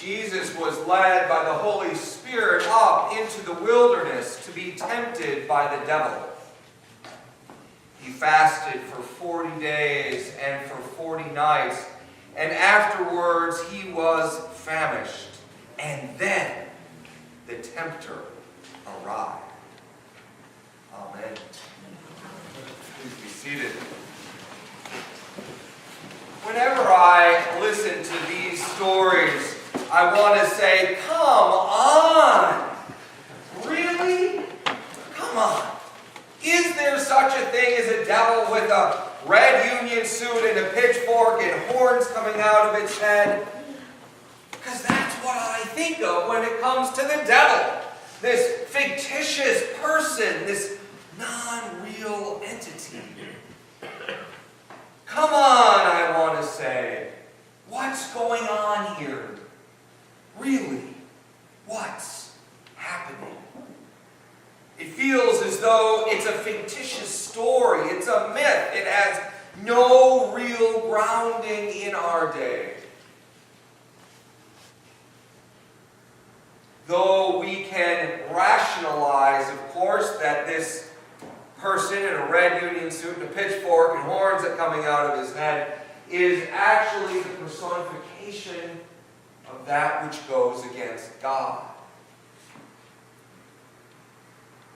Jesus was led by the Holy Spirit up into the wilderness to be tempted by the devil. He fasted for 40 days and for 40 nights, and afterwards he was famished. And then the tempter arrived. Amen. Please be seated. Whenever I listen to these stories, I want to say, come on! Really? Come on. Is there such a thing as a devil with a red union suit and a pitchfork and horns coming out of its head? Because that's what I think of when it comes to the devil. This fictitious person, this non-real entity. Come on, I want to say. What's going on here? Really? What's happening? It feels as though it's a fictitious story. It's a myth. It has no real grounding in our day. Though we can rationalize, of course, that this person in a red union suit and a pitchfork and horns that coming out of his head is actually the personification of that which goes against God.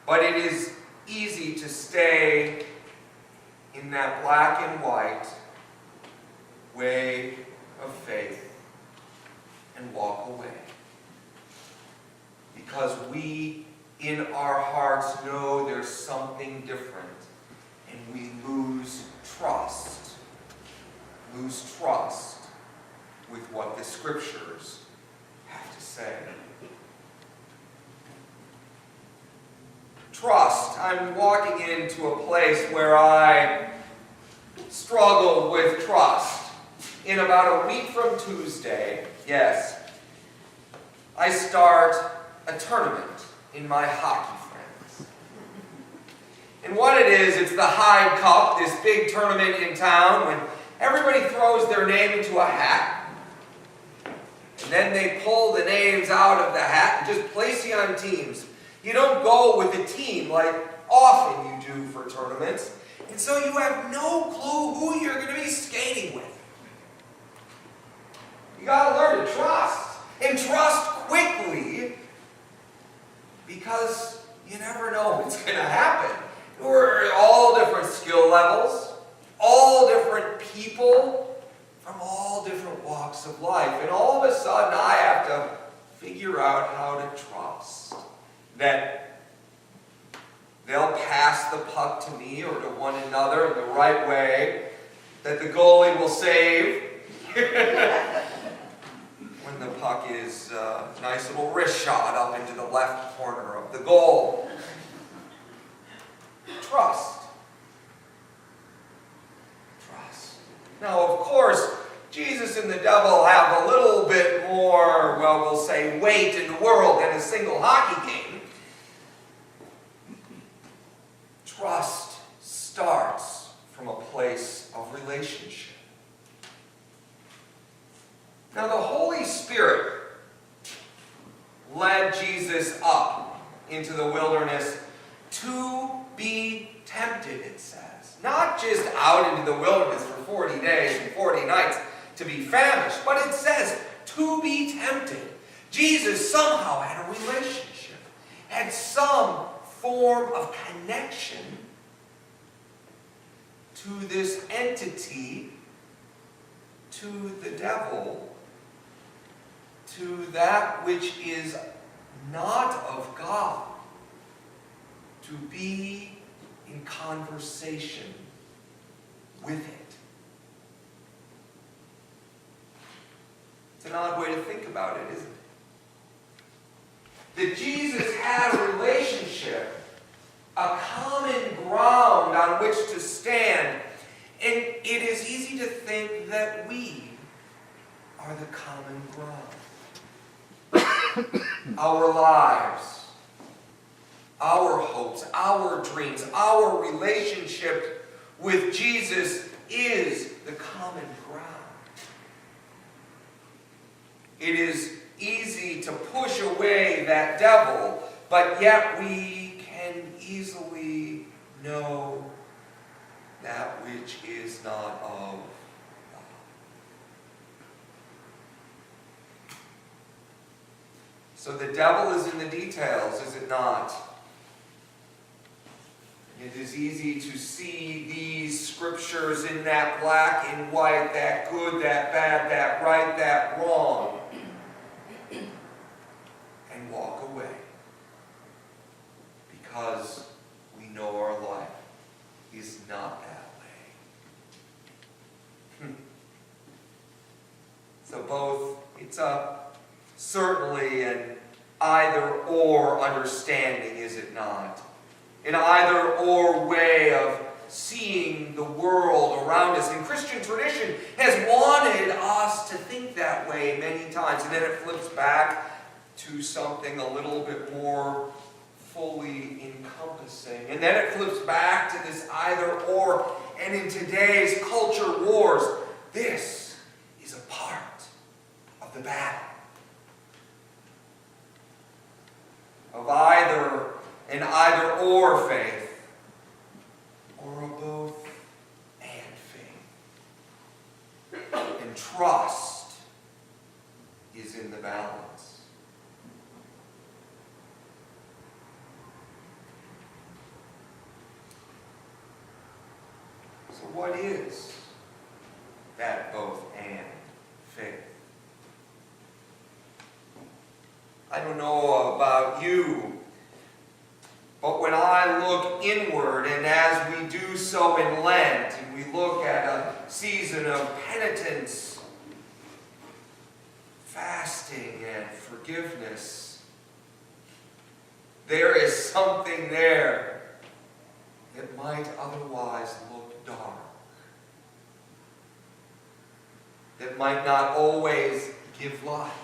But it is easy to stay in that black and white way of faith and walk away. Because we, in our hearts, know there's something different, and we lose trust with what the Scriptures have to say. Trust. I'm walking into a place where I struggle with trust. In about a week from Tuesday, yes, I start a tournament in my hockey friends. And what it is, it's the Hyde Cup, this big tournament in town when everybody throws their name into a hat. And then they pull the names out of the hat and just place you on teams. You don't go with a team like often you do for tournaments. And so you have no clue who you're going to be skating with. You got to learn to trust. And trust quickly, because you never know what's going to happen. We're all different skill levels, all different people from all different walks of life. And all of a sudden, I have to figure out how to trust that they'll pass the puck to me or to one another in the right way, that the goalie will save when the puck is a nice little wrist shot up into the left corner of the goal. Trust. Now, of course, Jesus and the devil have a little bit more, well, we'll say, weight in the world than a single hockey game. Trust starts from a place of relationship. Now, the Holy Spirit led Jesus up into the wilderness to be tempted, it says. Not just out into the wilderness for 40 days and 40 nights to be famished, but it says to be tempted. Jesus somehow had a relationship, had some form of connection to this entity, to the devil, to that which is not of God, to be in conversation with it. It's an odd way to think about it, isn't it? That Jesus had a relationship, a common ground on which to stand, and it is easy to think that we are the common ground. Our lives, our hopes, our dreams, our relationship with Jesus is the common ground. It is easy to push away that devil, but yet we can easily know that which is not of God. So the devil is in the details, is it not? It is easy to see these scriptures in that black and white, that good, that bad, that right, that wrong, and walk away. Because we know our life is not that way. So both, it's certainly an either-or understanding, is it not? An either-or way of seeing the world around us. And Christian tradition has wanted us to think that way many times. And then it flips back to something a little bit more fully encompassing. And then it flips back to this either-or. And in today's culture wars, this is a part of the battle. Of either an either-or faith, or a both and faith. And trust is in the balance. So what is that both and faith? I don't know about you, but when I look inward, and as we do so in Lent, and we look at a season of penitence, fasting, and forgiveness, there is something there that might otherwise look dark, that might not always give life,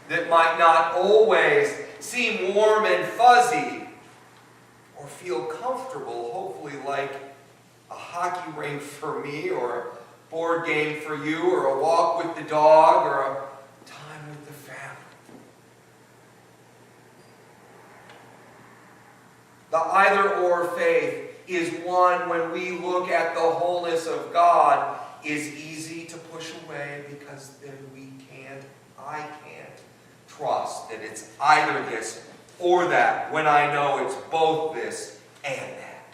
that might not always seem warm and fuzzy, or feel comfortable, hopefully like a hockey rink for me, or a board game for you, or a walk with the dog, or a time with the family. The either-or faith is one, when we look at the wholeness of God, is easy to push away, because then I can't trust that it's either this or that, when I know it's both this and that.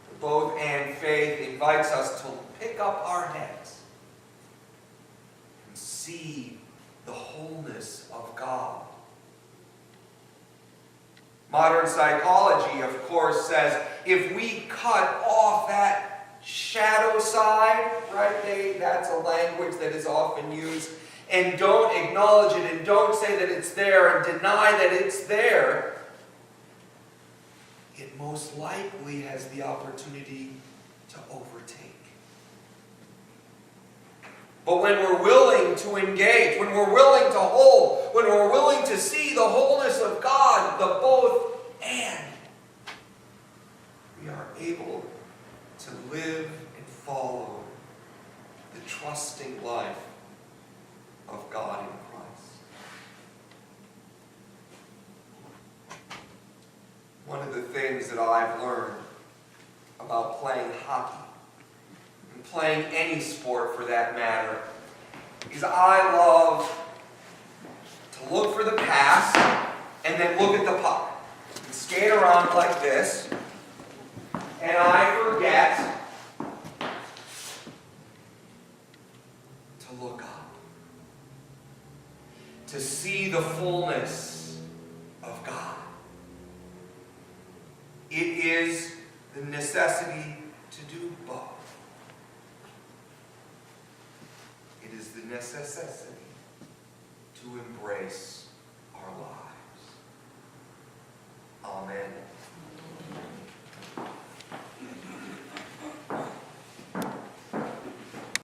The both and faith invites us to pick up our heads and see the wholeness of God. Modern psychology, of course, says if we cut off that shadow side, right? That's a language that is often used, and don't acknowledge it, and don't say that it's there, and deny that it's there, it most likely has the opportunity to overtake. But when we're willing to engage, when we're willing to hold, when we're willing to see the wholeness of God, the both and, we are able to live and follow the trusting life of God in Christ. One of the things that I've learned about playing hockey, and playing any sport for that matter, is I love to look for the pass and then look at the puck. And skate around like this, and I forget to look up, to see the fullness of God. It is the necessity to do both. It is the necessity to embrace our lives. Amen.